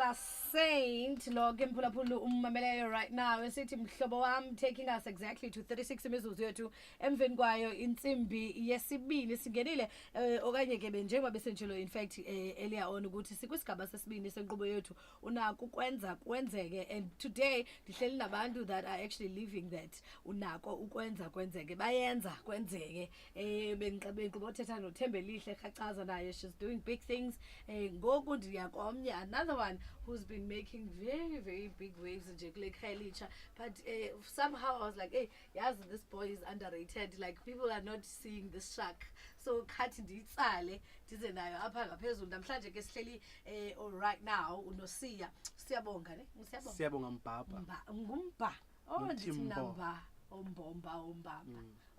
a saint log emphulaphula ummameleyo right now esithi mhlobo wam, taking us exactly to 36 imizuzu yethu emveni kwayo intsimbi yesibini singenile okanye ke benjengoba besenjelo in fact earlier on ukuthi sikwisigaba sesibini senkqubo yethu unako ukwenza kwenzeke, and today ndihleli nabantu that are actually living that unako ukwenza kwenzeke, bayenza kwenzeke. Bengixabothetha noThembelihle Khachaza naye, she's doing big things. Ngoku ndiyakomnye another one who's been making very very big waves nje kule Khayelitsha, but somehow I was like, hey, yes, this boy is underrated, like people are not seeing this shark, so khathi ndiyitsale ndize nayo apha ngaphezulu namhlanje ke sihleli right now unoSiya. Siyabonga ne? Siyabonga Mbaba. Ngumba. Oh, ndithimba ombomba.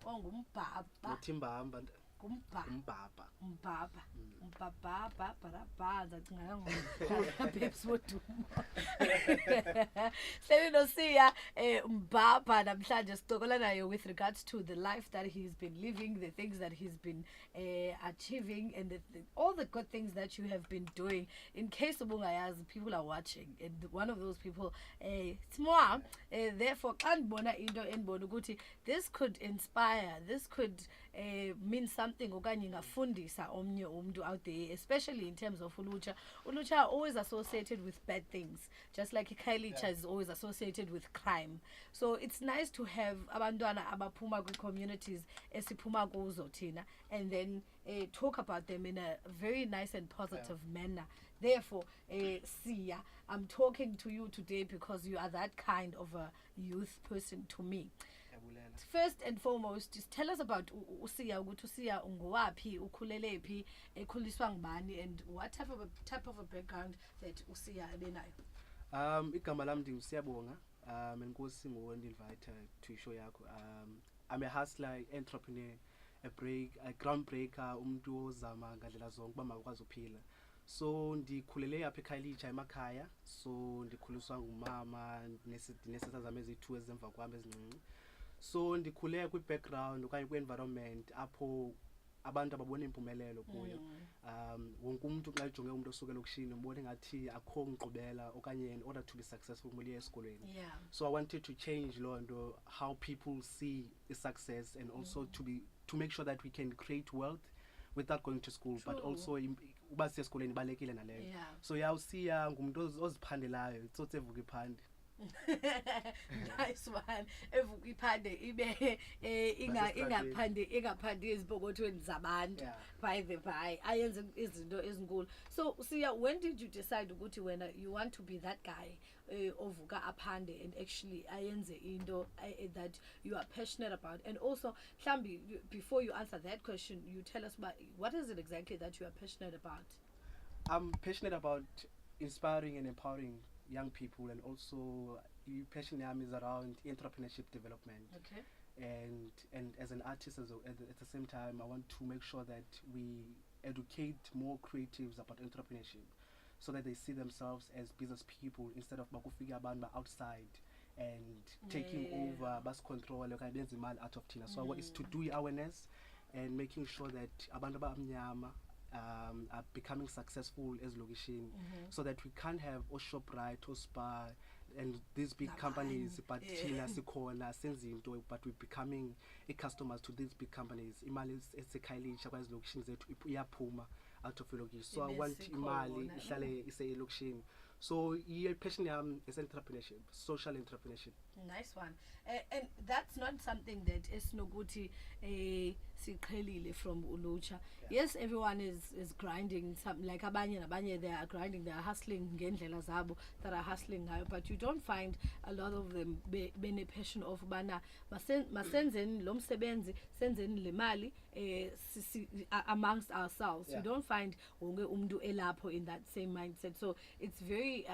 Ongumbaba. Ngumba. Mbaba zacinga babes wodumo. Hleli noSiya Mbaba namhlanje sicokola nayo with regards to the life that he's been living, the things that he's been achieving, and all the good things that you have been doing. In case ubungayazi, people are watching, and one of those people it's more therefore xa ndibona into endibona ukuthi this could inspire, this could mean something okanye ngafundisa omnye umuntu out there, especially in terms of ulutsha are always associated with bad things, just like Khayelitsha is always associated with crime. So it's nice to have abantwana abaphuma kwi-communities esiphuma kuzo thina, and then talk about them in a very nice and positive manner. Therefore, Siya, I'm talking to you today because you are that kind of a youth person to me. First and foremost, just tell us about uSiya, ukuthi uSiya ungowaphi, ukhulele phi, ekhuliswa ngubani, and what type of a background that uSiya ebenayo. Igama lami nginguSiyabonga. Enkosi ngokundiinvite to show yakho. I'm a hustler, entrepreneur, a groundbreaker, umuntu ozama ngandlela zonke uba makwazi uphila. So ndikhulele apha eKhayelitsha emakhaya, so ndikhuliswa ngumama nesisa zami ezi-2 ezemva kwami ezincinci. So ndikhule kwi-background okanye kwi-environment apho abantu ababona impumelelo kuyo. Wonke umuntu xa ejonge umuntu osuke elokishini ubona ngathi akho ngqubela okanye in order to be successful kumele uye esikolweni. So I wanted to change Londo how people see the success, and also to make sure that we can create wealth without going to school. True. But also uba siya esikolweni balekile naleyo. So uSiya ngumuntu oziphandelayo, itsotse evuka iphande. Nice one. Evuka iphande ibe ingaphandi ezipokothweni zabantu by ayenze izinto ezinkulu. So Siya, when did you decide ukuthi when you want to be that guy ovuka aphande and actually ayenze into that you are passionate about? And also Hlambi, before you answer that question, you tell us about what is it exactly that you are passionate about? I'm passionate about inspiring and empowering young people, and also passion is around entrepreneurship development. Okay. And as an artist at the same time, I want to make sure that we educate more creatives about entrepreneurship, so that they see themselves as business people instead of bakufika abantu outside and taking over, bus control, out of Tina. So what is to do awareness and making sure that abantu abamnyama are becoming successful as location, so that we can't have Shoprite or Spar and these big companies, but Tina Sikona senzinto, but we're becoming customers to these big companies. Imali eseKhayelitsha kwa locations zethu iyaphuma out of location. So I want imali ihlale ise location. So your passion is entrepreneurship, social entrepreneurship. Nice one. And that's not something that Esnoguti siqhelile from ulutsha. Yes, everyone is grinding, some like abanye they are grinding, they are hustling ngendlela zabo that are hustling ngayo, but you don't find a lot of them bene passion of bana masenzeni lo msebenzi, senzeni le mali amongst ourselves. You don't find wonke umuntu elapho in that same mindset. So it's very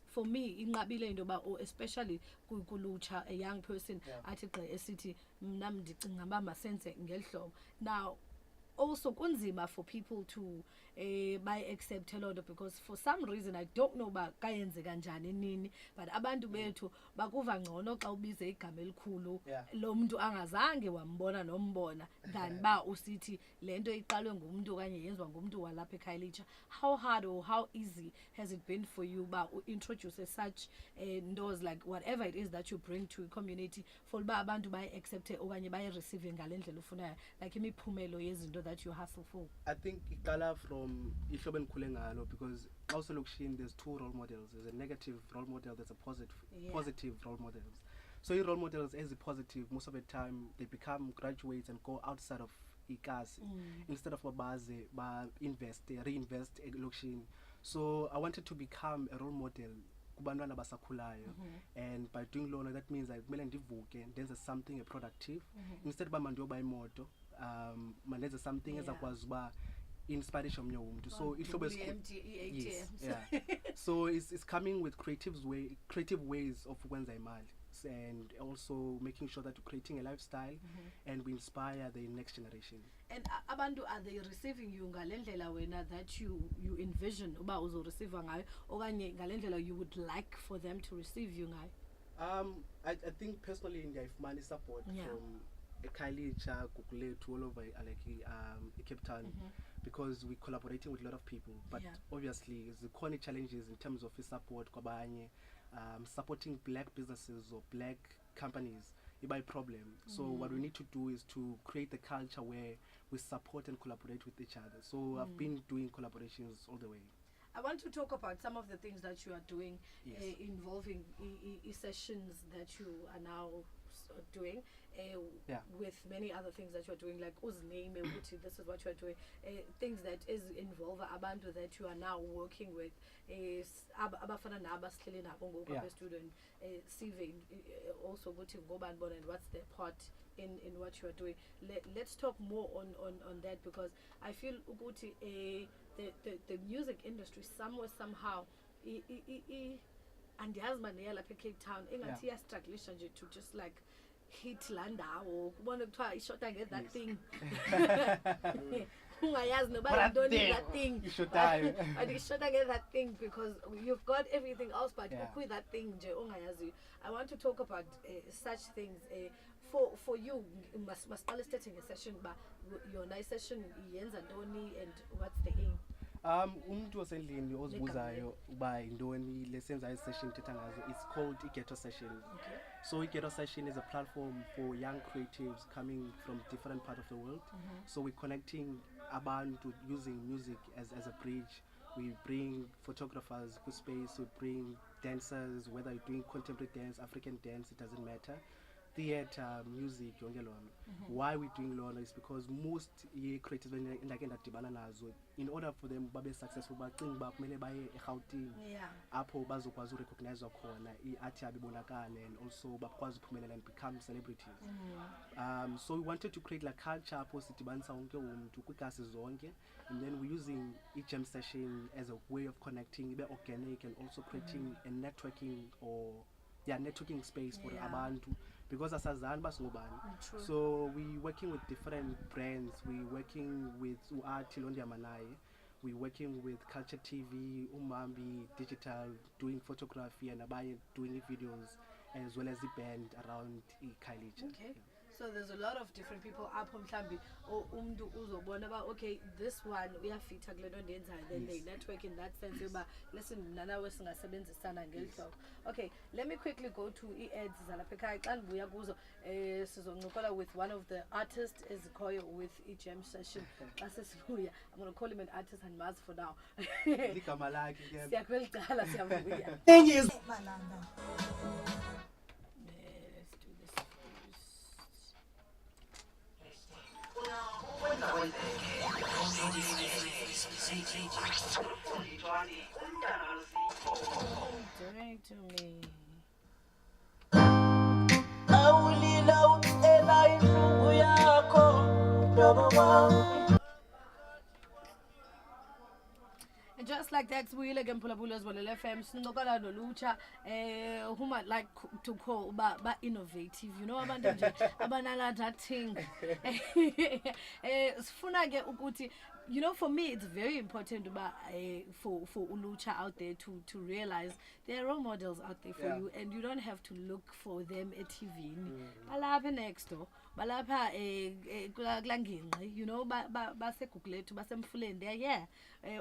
for me inqabile into ba, especially kulutsha, a young person athi xa esithi mna ndicinga ba masenze ngelhlobo. Now also kunzima for people to by accept a lot because for some reason I don't know ba kayenze kanjani nini, but abantu bethu bakuva ngcono xa ubize igama elikhulu lo muntu angazange wambona nombona than ba usithi lento iqalwe ngumuntu okanye yenziwa ngumuntu walapha eKhayelitsha. How hard or how easy has it been for you ba introduce such ndos like whatever it is that you bring to a community for ba abantu bayi accept okanye bayi receive ngalendlela ufunayo, like imiphumelo yezinto that you hustle for? I think iqala from ihlobo endikhule ngalo, because also lokishini there's two role models. There's a negative role model, there's a positive role models. So your role models as a positive, most of the time they become graduates and go outside of ikasi instead of babaze ba reinvest lokishini. So I wanted to become a role model kubantwana basakhulayo, and by doing lona that means like kumele ndivuke ndenze something productive instead ba mandiyoba imoto, mandenze something ezakwazi uba inspiration omnye umuntu. So ihlobo so it's coming with creative ways of ukwenza imali, and also making sure that we're creating a lifestyle and we inspire the next generation. And abantu, are they receiving you ngalendlela wena that you envision uba uzo receive ngayo okanye ngalendlela you would like for them to receive you ngayo? I think personally ndiyayifumana support from eKhayelitsha, Gugulethu, all over like Cape Town, because we're collaborating with a lot of people, but obviously the corner challenges in terms of support kwabanye, supporting black businesses or black companies is a problem. So what we need to do is to create the culture where we support and collaborate with each other. So I've been doing collaborations all the way. I want to talk about some of the things that you are doing involving sessions that you are now doing with many other things that you are doing, like name this is what you are doing, things that is involve abantu that you are now working with abafana nabasihleli nabo ngoku student CV also ukuthi ngobani bona, and what's their part in what you are doing. Let's talk more on that, because I feel ukuthi the music industry somehow and andiyazi lapha eCape Town engathi iyastrugglisha nje to just like hit la ndawo kubona kuthiwa ishota nge that thing ungayazi noba yintoni that thing but ishota nge that thing because you've got everything else but ukwi that thing nje ungayazi. I want to talk about such things. For you, masiqale sithethe nge-session ba yona i-session yenza ntoni and what's the aim? Umuntu osendlini ozibuzayo uba yintoni lesenza i-session thetha ngazo, it's called iGhetto Session. So iGhetto Session is a platform for young creatives coming from different parts of the world. So we're connecting abantu using music as a bridge. We bring photographers to space, we bring dancers, whether you're doing contemporary dance, African dance, it doesn't matter. Theater, music, yonke lona. Why we doing lona is because most creatives like endadibana nazo, in order for them babe successful bacinga uba kumele baye eGauteng apho bazokwazi urecognize khona i-art yabo ibonakale, and also bakwazi uphumelela and become celebrities. So we wanted to create like culture apho sidibanisa wonke umuntu kwiklasi zonke, and then we're using jam session as a way of connecting, be organic, and also creating a networking networking space for abantu, because asazani basingobani. So we working with different brands. We working with Uati Londiamanaye. We working with Culture TV, Umambi Digital, doing photography, and Abaye doing videos, as well as the band around Khayelitsha. Okay. So there's a lot of different people up on Mhlambi or umntu uzobona ba okay, this one uyafita kule nto ndenzayo, then they network in that sense yoba listen nanawe singasebenzisana ngelihlobo. Okay, let me quickly go to ads zalapha ekhaya. Xa ndibuya kuzo sizoncokola with one of the artists ezikhoyo with jam session. Xa sesibuya, I'm going to call him an artist and Maz for now. Ligama lakhe ke. Siyakweliqala siyabuya. Doing to me. And just like That's Wile Gempolabulo Zibonele FM. Sinokala nolucha who might like to call ba innovative. You know abantu nje abanala that thing. Sifuna ke ukuthi, you know, for me it's very important for ulucha out there to realize there are role models out there for you, and you don't have to look for them at TV. Balapha next door, balapha kulangingqi, you know, baseGugulethu, basemfuleni. They're here.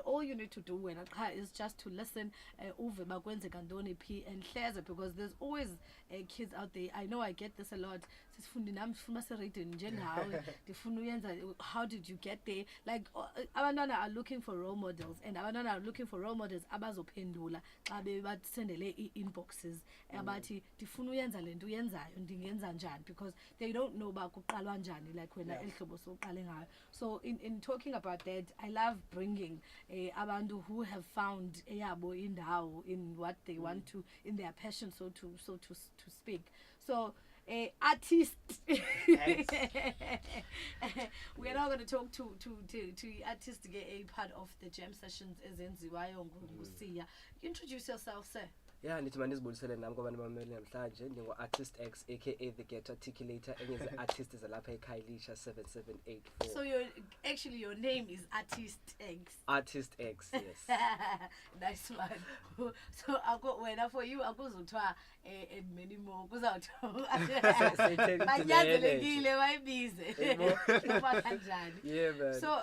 All you need to do when is just to listen uve bakwenzeka ntoni phi and hleze, because there's always kids out there. I know I get this a lot. Fundi nami sifuna se-radio njengawe ndifuna uyenza. How did you get there? Like abantwana are looking for role models, and abantwana are looking for role models abazophendula xa bebasendele i-inboxes abathi ndifuna uyenza lento uyenzayo ndingenza njani, because they don't know uba kuqalwa njani like wena elihlobo soqale ngayo. So in talking about that, I love bringing abantu who have found eyabo indawo in what they want to, in their passion, so to speak. So artist. We're now going to talk to artist to get a part of the jam sessions ezenziwayo nguSiya. Introduce yourself, sir. Yeah, ndithi mandizibulisele nami kwabantu bamameli namhlanje. Ndingu-Artist X aka the Get Articulator, enye ze-artist ezalapha eKhayelitsha 7784. So your name is Artist X. Artist X, yes. Nice one. So wena for you akuzothiwa many more kuzawuthiwa banyanzelekile bayibize noma kanjani. Yeah, man. So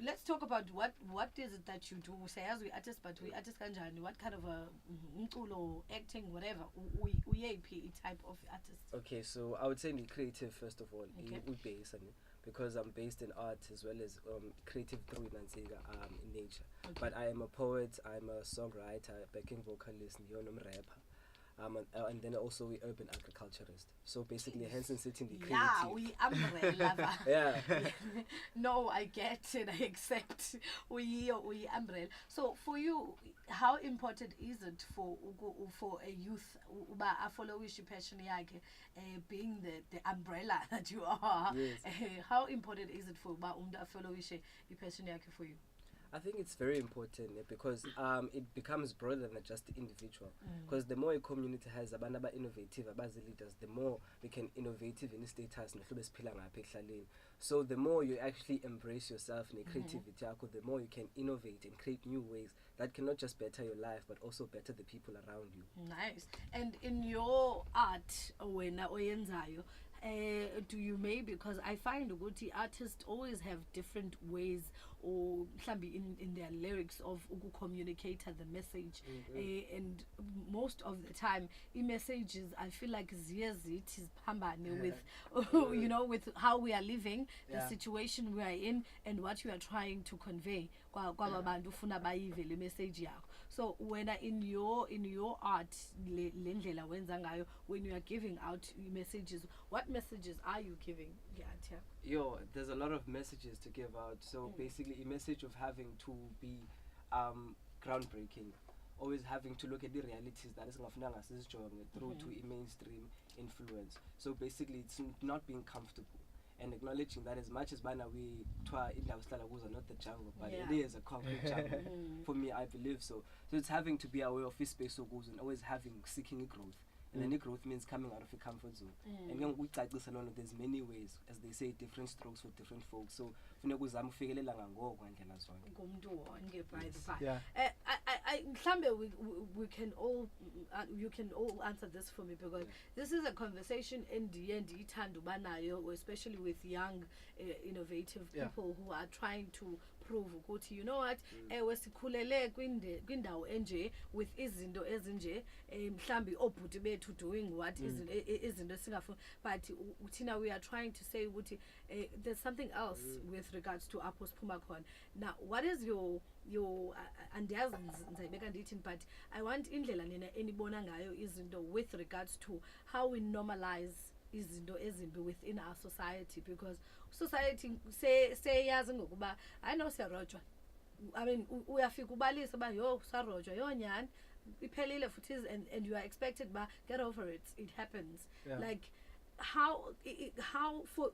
let's talk about what is it that you do. Sayazi we artist, but we artist kanjani? What kind of a umculo, acting, whatever, uyaphi type of artist? Okay, so I would say the creative first of all. Okay. Because I'm based in art as well as creative through in nature. Okay. But I am a poet, I'm a songwriter, backing vocalist, I'm a rapper. And then also we urban agriculturist. So basically, hence in sitting the creative. Yeah, we umbrella. Yeah. No, I get it. I accept. We umbrella. So for you, how important is it for a youth a follow your passion yakhe, being the umbrella that you are? Yes. How important is it for a follow your passion yakhe for you? I think it's very important because it becomes broader than just the individual. Because the more a community has abantu innovative, abazi leaders, the more we can innovative in status. So the more you actually embrace yourself in creativity, the more you can innovate and create new ways that can not just better your life but also better the people around you. Nice. And in your art, wena oyenzayo, do you maybe, because I find ukuthi artists always have different ways or in their lyrics of communicate the message, and most of the time messages I feel like ziyazithi ziphambane with you know, with how we are living, the situation we are in, and what you are trying to convey kwaba bantu ufuna bayive le message yakho. So when in your art le ndlela wenza ngayo, when you are giving out messages, what messages are you giving? Yo, there's a lot of messages to give out. So basically a message of having to be groundbreaking, always having to look at the realities that is through to a mainstream influence. So basically it's not being comfortable and acknowledging that as much as bana we try in are not the jungle, but it is a concrete jungle. For me, I believe so. So it's having to be aware of his space and always seeking growth. And then the growth means coming out of a comfort zone. And then we try this alone. There's many ways, as they say, different strokes for different folks. So Yeah. We can all you can all answer this for me, because this is a conversation in the end, especially with young innovative people who are trying to prove ukuthi, you know what, wesikhulele kwindawo enje with izinto ezinje, mhlambi obhuti bethu doing what izinto singafuni, but thina we are trying to say ukuthi there's something else with regards to apho siphuma khona. Now what is your andiyazi nzayibeka ndithini, but I want indlela nina enibona ngayo izinto with regards to how we normalize izinto ezimbi within our society, because society say yazi ngokuba I know siyarojwa. I mean uyafika ubalisa ba yo sarojwa yo nyani iphelile futhi, and you are expected ba get over it, it happens. Like how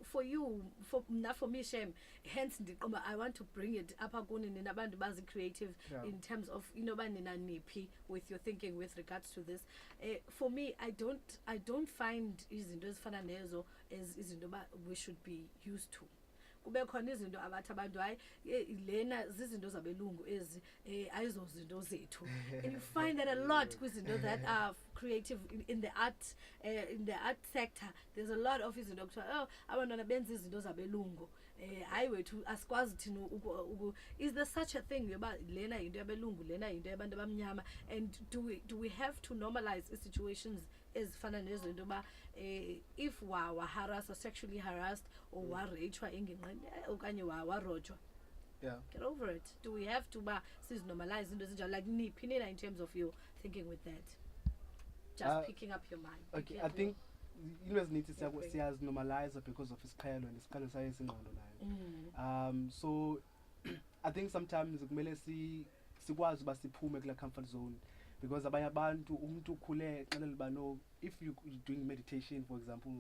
for you, for me, Shem, hence I want to bring it up in abantu bazi creative in terms of banina niphi with your thinking with regards to this. For me, I don't find izinto ezifana nezo as izinto we should be used to. Kube khona izinto abathi abantu hayi lena zizinto zabelungu ezi ayizozinto zethu. And you find that a lot kwizinto that are creative in the art sector. There's a lot of izinto kuthiwa abantwana benza izinto zabelungu. Hayi wethu asikwazi thina is there such a thing yoba lena into yabelungu lena into yabantu abamnyama? And do we have to normalize situations ezifana nezo into ba if wa harassed or sexually harassed or wa raped engingqini okanye wa rojwa? Yeah, get over it. Do we have to normalize into ezinjalo, like niphi nina in terms of your thinking with that? Just picking up your mind. Okay, I think into ezininzi siyazinormalize because of isiqhelo and isiqhelo sayo esingqondo nayo. So I think sometimes kumele sikwazi uba siphume kula comfort zone, because abanye abantu umuntu ukhule xelela uba no, if you're doing meditation for example,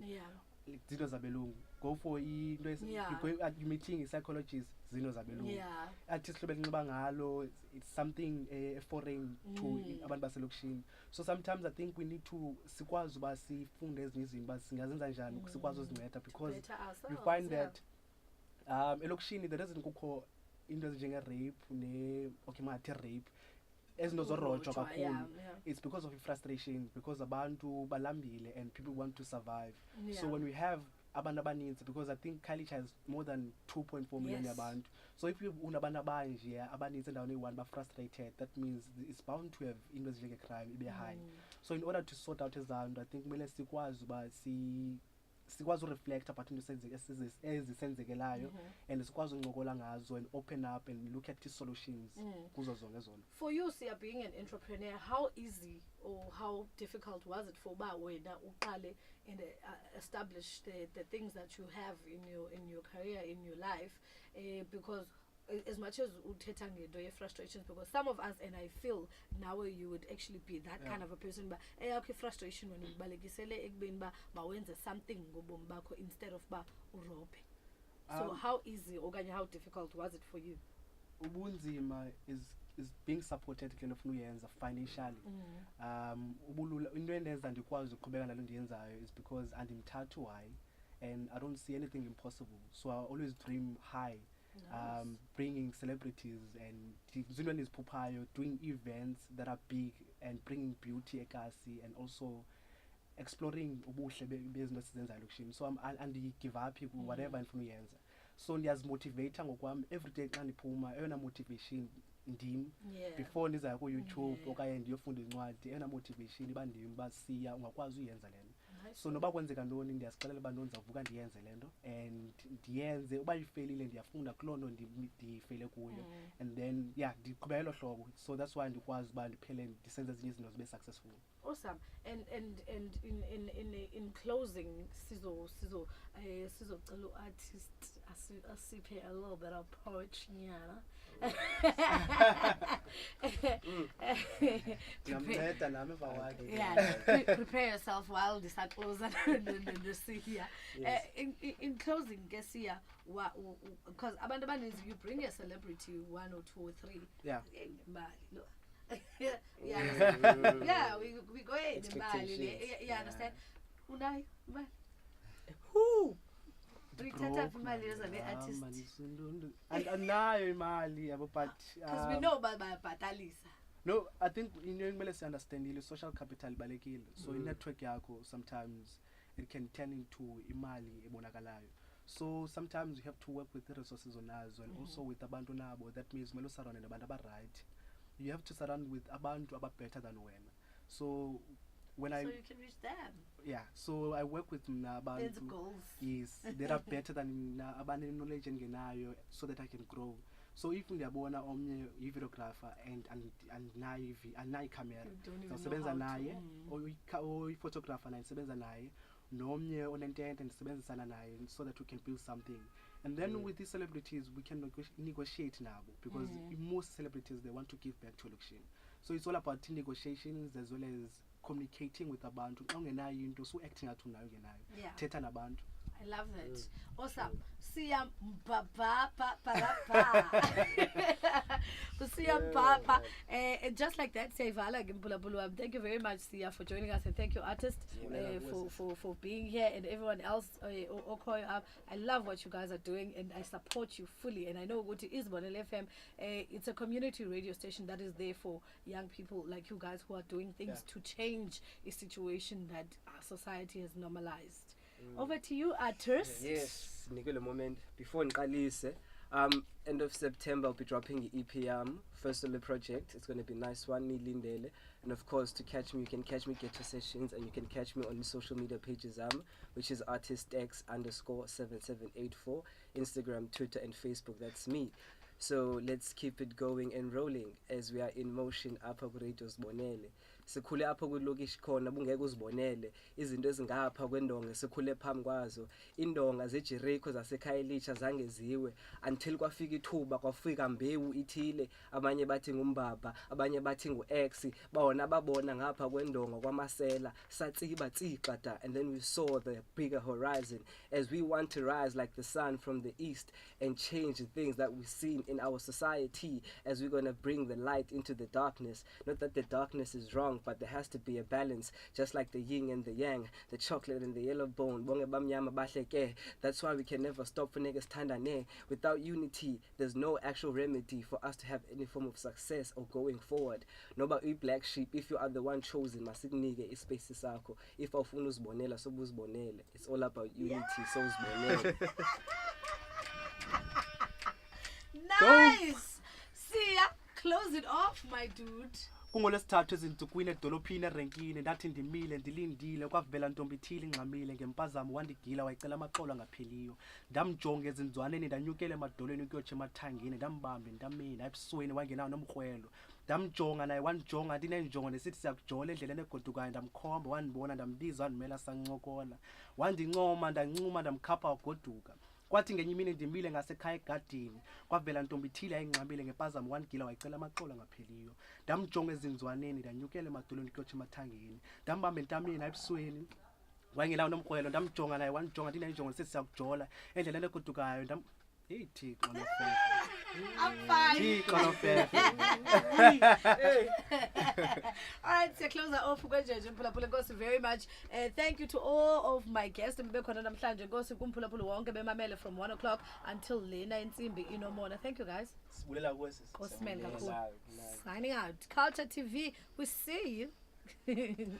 zinto zabelungu, go for into you're meeting a psychologist, zinto zabelungu. Athi sihlobe linxiba ngalo, it's something foreign to abantu baselokishini. So sometimes I think we need to sikwazi uba sifunde ezinye izinto uba singazenza njani sikwazi uzinceda, because you find that elokishini there isn't kukho into ezinjenge-rape okay mathi rape ezinto zorojwa kakhulu. It's because of frustration, because abantu balambile and people want to survive. So when we have abantu abaninzi, because I think Kalicha has more than 2.4 million abantu. So if you unabantu abanje abaninzi endaweni eyi-1 ba-frustrated, that means it's bound to have into ezinjenge-crime ibe high. So in order to sort out ezanto, I think kumele sikwazi uba sikwazi ureflect about into ezisenzekelayo and sikwazi uncokola ngazo and open up and look at the solutions kuzo zonke zona. For you, Sia, being an entrepreneur, how easy or how difficult was it for wena uqale and establish the things that you have in your career, in your life? Because as much as uthetha ngento ye-frustrations, because some of us, and I feel now you would actually be that kind of a person, but okay, frustration when ubalekisele ekubeni ba mawenze something ngobomi bakho instead of ba urope. So how easy okanye how difficult was it for you? Ubunzima is being supported kule nto uyenza financially. Ubulula into endenza ndikwazi uqhubeka nalo ndiyenzayo is because andimthathu high and I don't see anything impossible, so I always dream high. Nice. Bringing celebrities and doing events that are big and bringing beauty ekasi, and also exploring ubuhle bezinto esizenzayo elokishini. So and give up whatever ndifuna uyenza. So ndiyazimotivate ngokwami every day xa ndiphuma, eyona motivation ndim before ndiza ku-YouTube okanye ndiyofunda incwadi, eyona motivation iba ndim uba Siya ungakwazi uyenza le nto. So noba kwenzeka ntoni ndiyazixelela uba ndonzavuka ndiyenze le nto and ndiyenze, uba ifailile ndiyafunda kuloo nto ndifeyile kuyo and then ndiqhubeka elo hlobo. So that's why ndikwazi uba ndiphele ndisenza ezinye izinto zibe successful. Awesome. And in closing, sizocela u-artist asiphe a little bit of poetry nyana. Prepare yourself while this are closer to see here. In closing, guess here, because you bring a celebrity 1 or 2 or 3. Yeah. We go ahead. You understand? Unai, who? Artist. Anayo imali yabo, but because we know bayabhatalisa. No, I think kumele si understand ile social capital balekile. So network yakho sometimes it can turn into imali ebonakalayo. So sometimes you have to work with the resources onazo and also with abantu nabo. That means kumele surround nabantu right. You have to surround with abantu better than wena. So when you can reach them. Yeah, so I work with There's goals. Yes, they are better than abantu knowledge engenayo, so that I can grow. So if ndiyabona omnye i-videographer and nayi camera, ndisebenza naye, or i-photographer naye ndisebenza naye, nomnye onentente ndisebenzisana naye, so that we can build something. And then with these celebrities we can negotiate now, because most celebrities, they want to give back to election. So it's all about negotiations as well as communicating with abantu. Xa ungenayo into so acting athi unayo ungenayo. Yeah. Thetha nabantu. I love that. Awesome. Siyabonga. Siyabonga. And just like that, Sevala Gimpulabulu. Thank you very much, Sia, for joining us, and thank you, artist, for being here, and everyone else. I love what you guys are doing, and I support you fully. And I know what it is, Zibonele FM. It's a community radio station that is there for young people like you guys who are doing things to change a situation that our society has normalized. Over to you, artist. Yes, Nicole moment. Before Nkalise, end of September I'll be dropping the EP first solo project. It's gonna be nice one, Nilindele. And of course, to catch me, you can catch me Get Your Sessions, and you can catch me on the social media pages which is artistx_7784, Instagram, Twitter, and Facebook. That's me. So let's keep it going and rolling as we are in motion apha ku Radio Zibonele. Sikhule apha kulokishi khona bungeke uzibonele izinto ezingapha kwendonga sikhule phambi kwazo indonga zeJericho zaseKhayelitsha zangeziwe until kwafika ithuba kwafika mbewu ithile abanye bathi ngumbaba abanye bathi nguX bawona babona ngapha kwendonga kwamasela satsiba tsiqada and then we saw the bigger horizon as we want to rise like the sun from the east and change the things that we've seen in our society as we're going to bring the light into the darkness. Not that the darkness is wrong, but there has to be a balance, just like the yin and the yang, the chocolate and the yellow bone. That's why we can never stop for niggas tandane. Without unity, there's no actual remedy for us to have any form of success or going forward. No, but we black sheep, if you are the one chosen, masignige ispace sako. If awufuna uzibonela so uzibonele. It's all about unity, so uzibonele. Nice. Sia, close it off, my dude. Kungolesithathu ezinsukwini edolophini erenkini ndathi ndimile ndilindile kwavela ntombi ithile ingxamile ngempazamo wandigila wayicela amaxolo angapheliyo ndamjonga ezinzwaneni ndanyukele emadolweni ukuyotsha emathangeni ndambambe ntamina ebusweni wangenawo nomkrwelo ndamjonga naye wandijonga ndinenjongo nesithi siyakujola endleleni egodukayo ndamkhomba wandibona ndambiza wandimela sancokola wandincoma ndancuma ndamkhapha wagoduka kwathi ngenye imini ndimile ngasekhaya egadini kwavela ntombi ithile yayingxamile ngempazamo wandigila wayicela amaxolo angapheliyo ndamjonga ezinzwaneni ndanyukela emadolweni ukuyotsha emathangeni ndambambe ntamina ebusweni wangelawo nomkrwelo ndamjonga naye wandijonga ndinenjongo nesithi siyakujola endleleni egodukayo Hey, I'm fine. All right, so close that off. Very much. Thank you to all of my guests. From 1 o'clock until lena insimbi inomona. Thank you guys. Signing out. Culture TV. We see you.